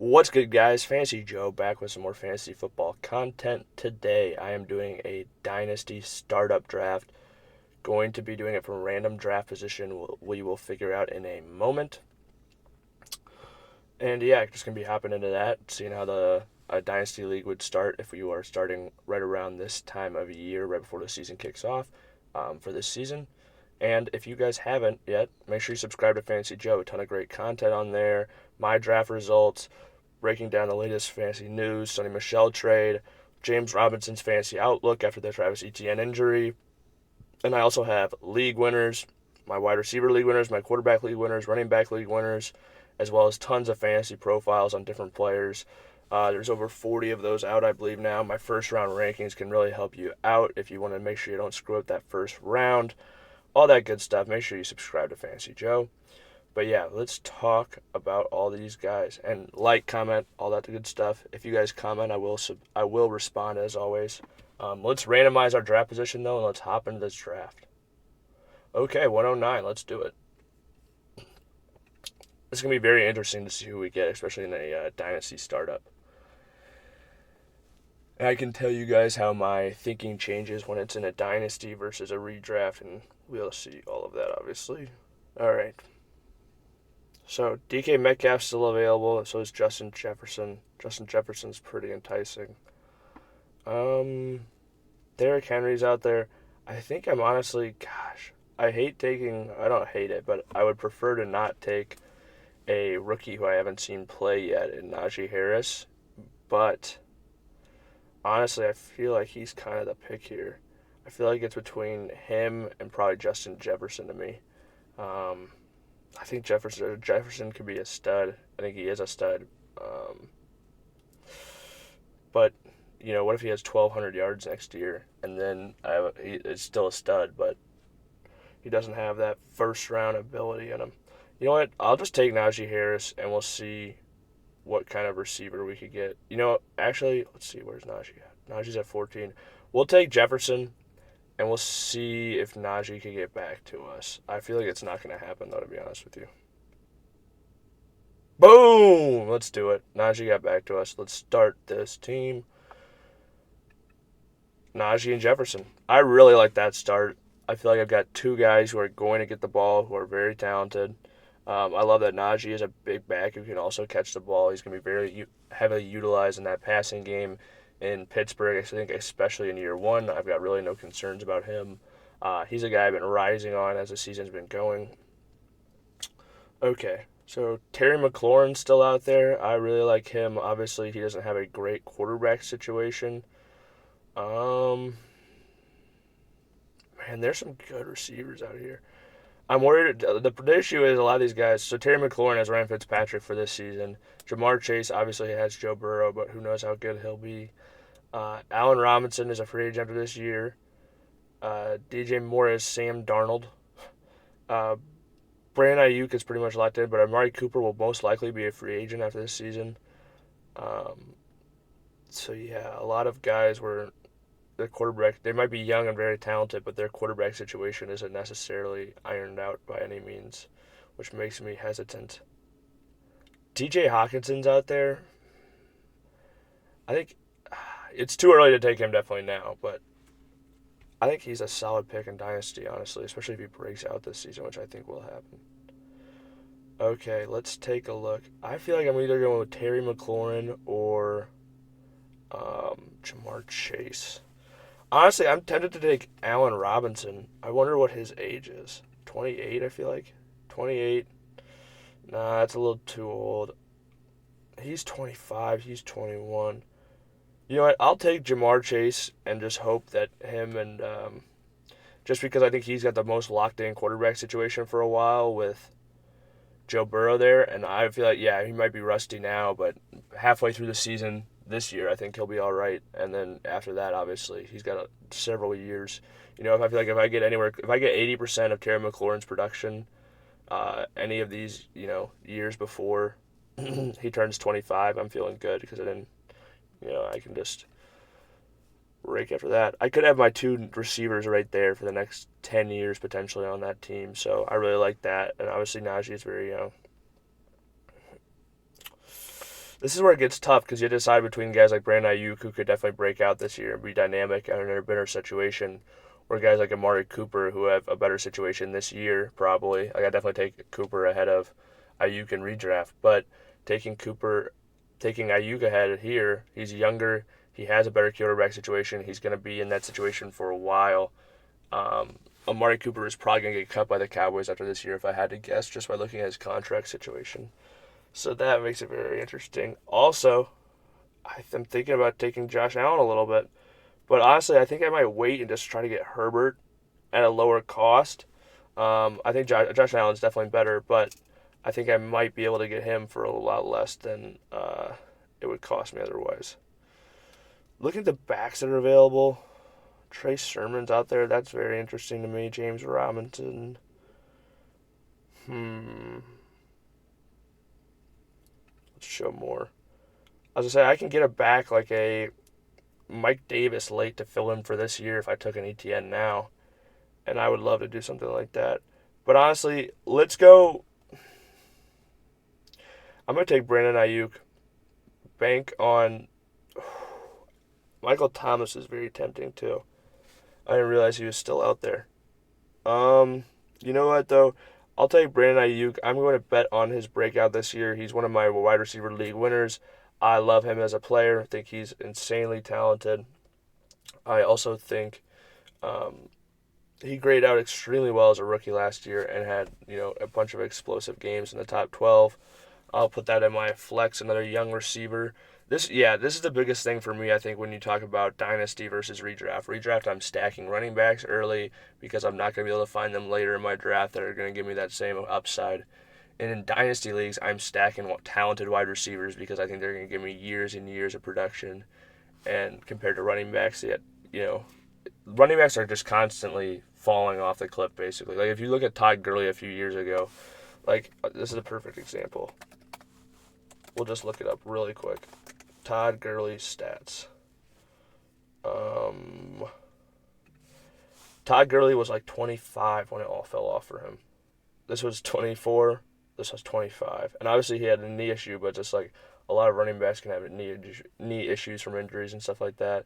What's good, guys? Fantasy Joe back with some more fantasy football content. Today, I am doing a Dynasty startup draft. Going to be doing it from random draft position. We will figure out in a moment. And yeah, just gonna be hopping into that, seeing how the Dynasty League would start if you are starting right around this time of year, right before the season kicks off for this season. And if you guys haven't yet, make sure you subscribe to Fantasy Joe. A ton of great content on there. My draft results, breaking down the latest fantasy news, Sonny Michel trade, James Robinson's fantasy outlook after the Travis Etienne injury. And I also have league winners, my wide receiver league winners, my quarterback league winners, running back league winners, as well as tons of fantasy profiles on different players. There's over 40 of those out, I believe, now. My first round rankings can really help you out if you want to make sure you don't screw up that first round. All that good stuff. Make sure you subscribe to Fantasy Joe. But yeah, let's talk about all these guys and like, comment, all that good stuff. If you guys comment, I will respond as always. Let's randomize our draft position though, and let's hop into this draft. Okay, 109. Let's do it. It's gonna be very interesting to see who we get, especially in a dynasty startup. And I can tell you guys how my thinking changes when it's in a dynasty versus a redraft, and we'll see all of that obviously. All right. So DK Metcalf's still available. So is Justin Jefferson. Justin Jefferson's pretty enticing. Um, Derrick Henry's out there. I think I'm honestly, gosh, I hate taking. I don't hate it, but I would prefer to not take a rookie who I haven't seen play yet in Najee Harris. But honestly, I feel like he's kind of the pick here. I feel like it's between him and probably Justin Jefferson to me. Um, I think Jefferson could be a stud. I think he is a stud. Um, but what if he has 1,200 yards next year and then it's still a stud, but he doesn't have that first round ability in him. You know what? I'll just take Najee Harris and we'll see what kind of receiver we could get. Actually, let's see, where's Najee at? Najee's at 14. We'll take Jefferson and we'll see if Najee can get back to us. I feel like it's not going to happen though, to be honest with you. Boom! Let's do it. Najee got back to us. Let's start this team. Najee and Jefferson. I really like that start. I feel like I've got two guys who are going to get the ball, who are very talented. I love that Najee is a big back who can also catch the ball. He's going to be very heavily utilized in that passing game in Pittsburgh. I think especially in year one, I've got really no concerns about him. He's a guy I've been rising on as the season's been going. Okay, so Terry McLaurin's still out there. I really like him. Obviously, he doesn't have a great quarterback situation. Um, Man, there's some good receivers out here. I'm worried. The issue is a lot of these guys. So Terry McLaurin has Ryan Fitzpatrick for this season. Jamar Chase obviously has Joe Burrow, but who knows how good he'll be. Allen Robinson is a free agent after this year. DJ Moore is Sam Darnold. Uh, Brandon Ayuk is pretty much locked in, but Amari Cooper will most likely be a free agent after this season. Um, so yeah, a lot of guys were their quarterback. They might be young and very talented, but their quarterback situation isn't necessarily ironed out by any means, which makes me hesitant. TJ Hawkinson's out there. I think it's too early to take him definitely now, but I think he's a solid pick in Dynasty, honestly, especially if he breaks out this season, which I think will happen. Okay, let's take a look. I feel like I'm either going with Terry McLaurin or Jamar Chase. Honestly, I'm tempted to take Allen Robinson. I wonder what his age is. 28, I feel like. 28. Nah, that's a little too old. He's 25. He's 21. You know what? I'll take Jamar Chase and just hope that him and just because I think he's got the most locked in quarterback situation for a while with Joe Burrow there, and I feel like he might be rusty now, but halfway through the season this year, I think he'll be all right. And then after that, obviously, he's got several years. If I feel like if I get 80% of Terry McLaurin's production, any of these years before he turns 25, I'm feeling good because then I can just rake after that. I could have my two receivers right there for the next 10 years potentially on that team. So I really like that. And obviously Najee is very young. This is where it gets tough because you decide between guys like Brandon Ayuk, who could definitely break out this year and be dynamic in a better situation, or guys like Amari Cooper, who have a better situation this year, probably. Like, I definitely take Cooper ahead of Ayuk in redraft, but taking Ayuk ahead here, he's younger, he has a better quarterback situation, he's going to be in that situation for a while. Amari Cooper is probably going to get cut by the Cowboys after this year, if I had to guess, just by looking at his contract situation. So that makes it very interesting. Also, I'm thinking about taking Josh Allen a little bit, but honestly, I think I might wait and just try to get Herbert at a lower cost. I think Josh Allen's definitely better, but I think I might be able to get him for a lot less than it would cost me otherwise. Looking at the backs that are available, Trey Sermon's out there. That's very interesting to me. James Robinson. Let's show more. As I say, I can get a back like a Mike Davis late to fill in for this year if I took an ETN now, and I would love to do something like that. But honestly, let's go. I'm going to take Brandon Ayuk. Bank on. Michael Thomas is very tempting too. I didn't realize he was still out there. You know what though? I'll take Brandon Ayuk. I'm going to bet on his breakout this year. He's one of my wide receiver league winners. I love him as a player. I think he's insanely talented. I also think he graded out extremely well as a rookie last year and had a bunch of explosive games in the top 12. I'll put that in my flex. Another young receiver. This is the biggest thing for me, I think, when you talk about dynasty versus redraft. Redraft, I'm stacking running backs early because I'm not going to be able to find them later in my draft that are going to give me that same upside. And in dynasty leagues, I'm stacking talented wide receivers because I think they're going to give me years and years of production. And compared to running backs, running backs are just constantly falling off the cliff, basically. Like, if you look at Todd Gurley a few years ago, like, this is a perfect example. We'll just look it up really quick. Todd Gurley's stats. Todd Gurley was like 25 when it all fell off for him. This was 24. This was 25. And obviously he had a knee issue, but just like a lot of running backs can have knee issues from injuries and stuff like that.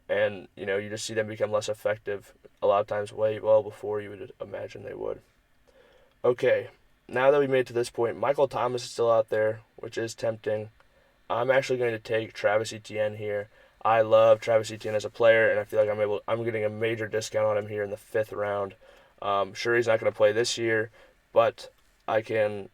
And, you just see them become less effective a lot of times way well before you would imagine they would. Okay, now that we made it to this point, Michael Thomas is still out there, which is tempting. I'm actually going to take Travis Etienne here. I love Travis Etienne as a player, and I feel like I'm getting a major discount on him here in the 5th round. Sure, he's not going to play this year, but I can,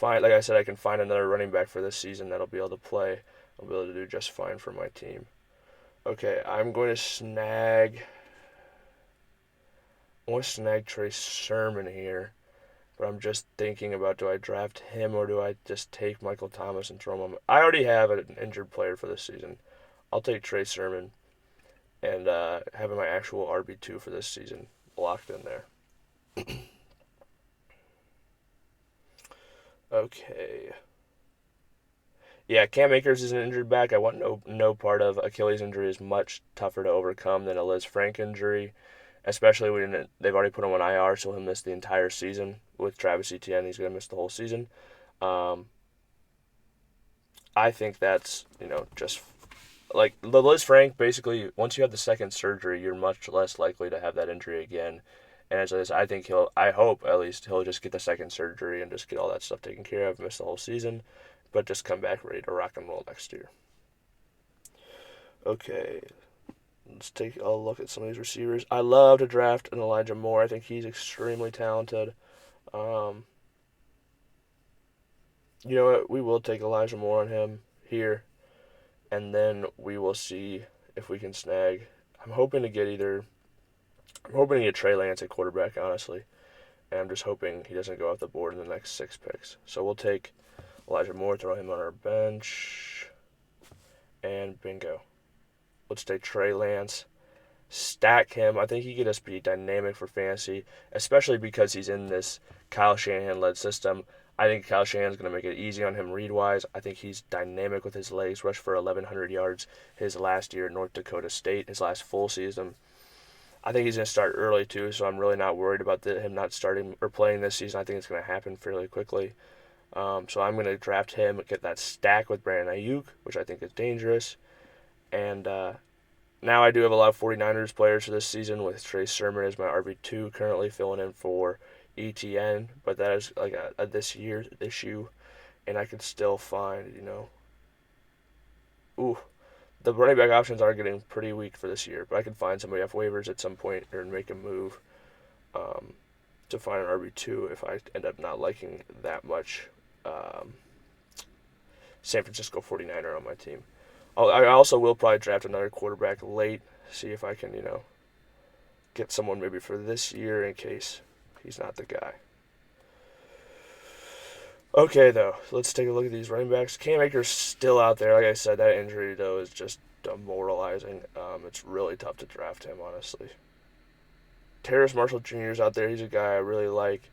like I said, I can find another running back for this season that'll be able to play. I'll be able to do just fine for my team. Okay, I'm going to snag Trey Sermon here. But I'm just thinking about, do I draft him or do I just take Michael Thomas and throw him on? I already have an injured player for this season. I'll take Trey Sermon and have my actual RB2 for this season locked in there. Okay. Yeah, Cam Akers is an injured back. I want no part of Achilles injury is much tougher to overcome than a Liz Frank injury, especially when they've already put him on IR, so he'll miss the entire season. With Travis Etienne, he's going to miss the whole season. I think that's, just like the Liz Frank, basically, once you have the second surgery, you're much less likely to have that injury again. And as I think I hope at least he'll just get the second surgery and just get all that stuff taken care of, miss the whole season, but just come back ready to rock and roll next year. Okay. Let's take a look at some of these receivers. I love to draft an Elijah Moore. I think he's extremely talented. You know what? We will take Elijah Moore on him here, and then we will see if we can snag. I'm hoping to get Trey Lance at quarterback, honestly, and I'm just hoping he doesn't go off the board in the next 6 picks. So we'll take Elijah Moore, throw him on our bench, and bingo. Let's take Trey Lance, stack him. I think he could just be dynamic for fantasy, especially because he's in this Kyle Shanahan-led system. I think Kyle Shanahan's going to make it easy on him read-wise. I think he's dynamic with his legs. Rushed for 1,100 yards his last year at North Dakota State, his last full season. I think he's going to start early, too, so I'm really not worried about him not starting or playing this season. I think it's going to happen fairly quickly. So I'm going to draft him, get that stack with Brandon Ayuk, which I think is dangerous. And now I do have a lot of 49ers players for this season with Trey Sermon as my RB2 currently filling in for ETN, but that is like a this year issue, and I can still find, ooh, the running back options are getting pretty weak for this year, but I can find somebody off waivers at some point or make a move to find an RB2 if I end up not liking that much San Francisco 49er on my team. I also will probably draft another quarterback late, see if I can, get someone maybe for this year in case he's not the guy. Okay, though, let's take a look at these running backs. Cam Akers still out there. Like I said, that injury, though, is just demoralizing. It's really tough to draft him, honestly. Terrace Marshall Jr. is out there. He's a guy I really like.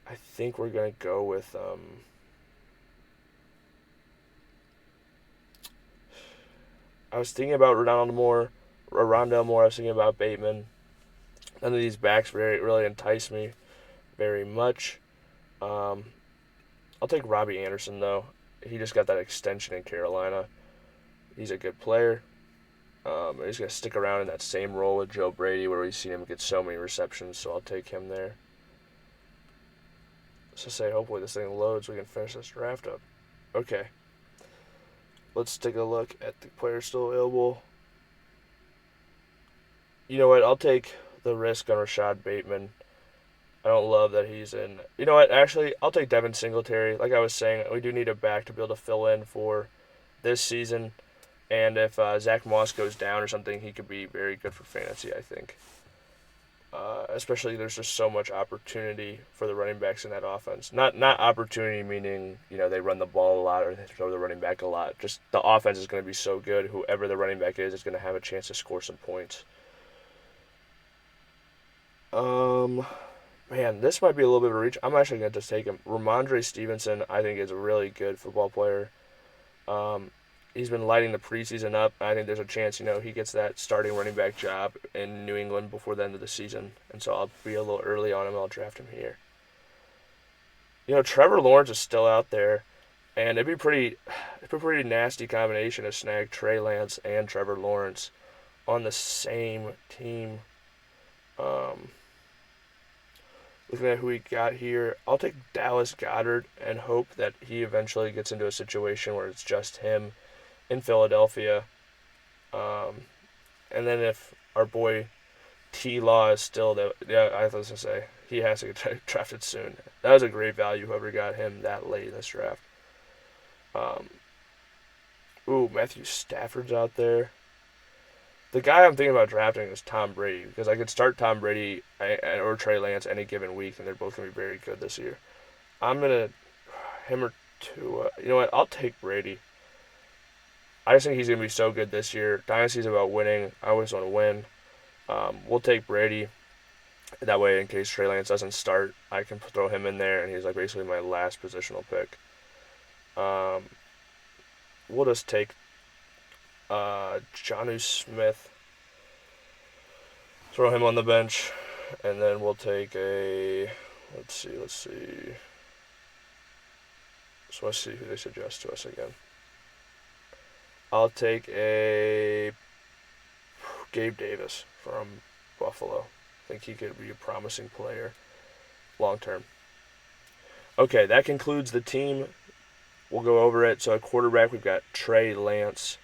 I think we're going to go with... I was thinking about Rondell Moore. I was thinking about Bateman. None of these backs really entice me very much. I'll take Robbie Anderson, though. He just got that extension in Carolina. He's a good player. He's going to stick around in that same role with Joe Brady where we've seen him get so many receptions, so I'll take him there. So say, hopefully this thing loads, we can finish this draft up. Okay. Let's take a look at the players still available. You know what? I'll take the risk on Rashad Bateman. I don't love that he's in. You know what? Actually, I'll take Devin Singletary. Like I was saying, we do need a back to be able to fill in for this season. And if Zach Moss goes down or something, he could be very good for fantasy, I think. Especially there's just so much opportunity for the running backs in that offense. Not opportunity meaning, they run the ball a lot or they throw the running back a lot. Just the offense is going to be so good. Whoever the running back is going to have a chance to score some points. Man, this might be a little bit of a reach. I'm actually going to just take him. Ramondre Stevenson, I think, is a really good football player. He's been lighting the preseason up. I think there's a chance, he gets that starting running back job in New England before the end of the season. And so I'll be a little early on him. I'll draft him here. Trevor Lawrence is still out there. And it'd be a pretty nasty combination to snag Trey Lance and Trevor Lawrence on the same team. Looking at who we got here, I'll take Dallas Goedert and hope that he eventually gets into a situation where it's just him in Philadelphia. And then if our boy T-Law is still there, I was going to say, he has to get drafted soon. That was a great value, whoever got him that late in this draft. Matthew Stafford's out there. The guy I'm thinking about drafting is Tom Brady because I could start Tom Brady or Trey Lance any given week, and they're both going to be very good this year. I'm going to him or Tua. You know what? I'll take Brady. I just think he's going to be so good this year. Dynasty's about winning. I always want to win. We'll take Brady. That way, in case Trey Lance doesn't start, I can throw him in there, and he's like basically my last positional pick. We'll just take Jonnu Smith, throw him on the bench, and then we'll take a, let's see. So let's see who they suggest to us again. I'll take a Gabe Davis from Buffalo. I think he could be a promising player long term. Okay, that concludes the team. We'll go over it. So at quarterback, we've got Trey Lance.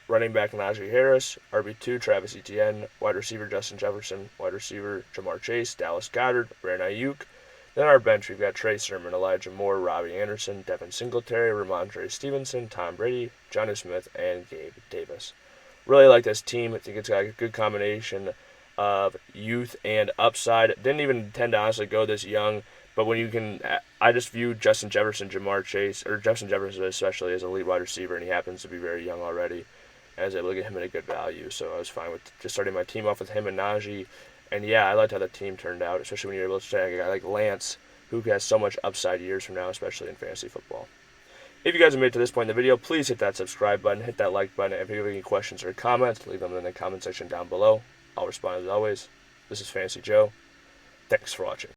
Running back, Najee Harris. RB2, Travis Etienne. Wide receiver, Justin Jefferson. Wide receiver, Jamar Chase. Dallas Goedert. Brandon Ayuk. Then our bench, we've got Trey Sermon, Elijah Moore, Robbie Anderson, Devin Singletary, Ramondre Stevenson, Tom Brady, Jonnu Smith, and Gabe Davis. Really like this team. I think it's got a good combination of youth and upside. Didn't even intend to honestly go this young, but when you can, I just view Justin Jefferson, Jamar Chase, or Justin Jefferson especially as a lead wide receiver, and he happens to be very young already. I was able to get him at a good value, so I was fine with just starting my team off with him and Najee. And yeah, I liked how the team turned out, especially when you're able to take a guy like Lance, who has so much upside years from now, especially in fantasy football. If you guys have made it to this point in the video, please hit that subscribe button, hit that like button. If you have any questions or comments, leave them in the comment section down below. I'll respond as always. This is Fantasy Joe. Thanks for watching.